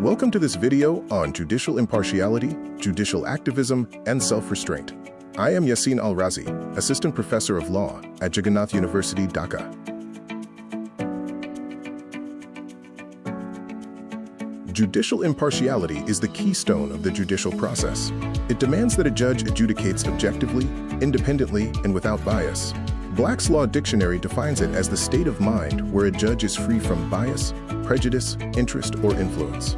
Welcome to this video on judicial impartiality, judicial activism, and self-restraint. I am Yasin Al-Razi, Assistant Professor of Law at Jagannath University, Dhaka. Judicial impartiality is the keystone of the judicial process. It demands that a judge adjudicates objectively, independently, and without bias. Black's Law Dictionary defines it as the state of mind where a judge is free from bias, prejudice, interest, or influence.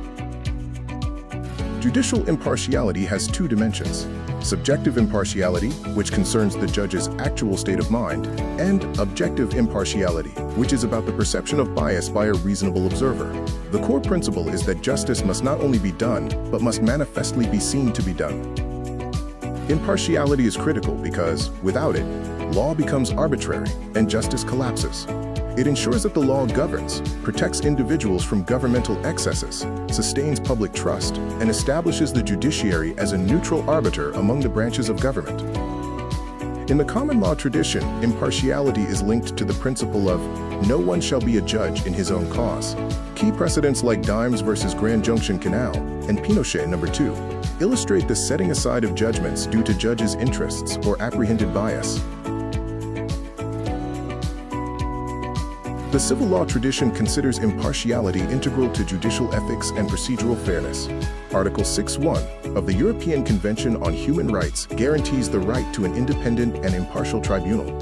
Judicial impartiality has two dimensions: subjective impartiality, which concerns the judge's actual state of mind, and objective impartiality, which is about the perception of bias by a reasonable observer. The core principle is that justice must not only be done, but must manifestly be seen to be done. Impartiality is critical because, without it, law becomes arbitrary and justice collapses. It ensures that the law governs, protects individuals from governmental excesses, sustains public trust, and establishes the judiciary as a neutral arbiter among the branches of government. In the common law tradition, impartiality is linked to the principle of no one shall be a judge in his own cause. Key precedents like Dimes versus Grand Junction Canal and Pinochet No. 2 illustrate the setting aside of judgments due to judges' interests or apprehended bias. The civil law tradition considers impartiality integral to judicial ethics and procedural fairness. Article 6.1 of the European Convention on Human Rights guarantees the right to an independent and impartial tribunal.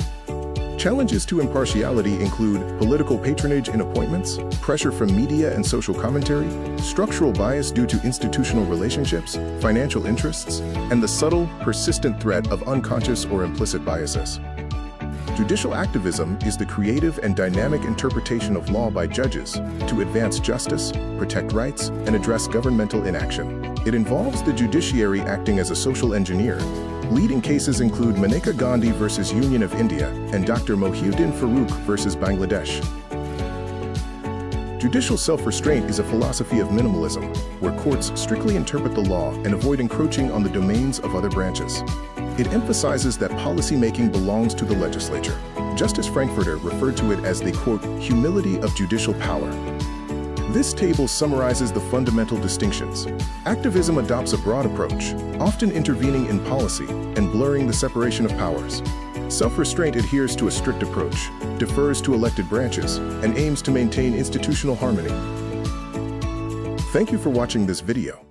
Challenges to impartiality include political patronage in appointments, pressure from media and social commentary, structural bias due to institutional relationships, financial interests, and the subtle, persistent threat of unconscious or implicit biases. Judicial activism is the creative and dynamic interpretation of law by judges to advance justice, protect rights, and address governmental inaction. It involves the judiciary acting as a social engineer. Leading cases include Maneka Gandhi versus Union of India and Dr. Mohiuddin Farooq versus Bangladesh. Judicial self-restraint is a philosophy of minimalism, where courts strictly interpret the law and avoid encroaching on the domains of other branches. It emphasizes that policy-making belongs to the legislature. Justice Frankfurter referred to it as the, quote, humility of judicial power. This table summarizes the fundamental distinctions. Activism adopts a broad approach, often intervening in policy and blurring the separation of powers. Self-restraint adheres to a strict approach, defers to elected branches, and aims to maintain institutional harmony. Thank you for watching this video.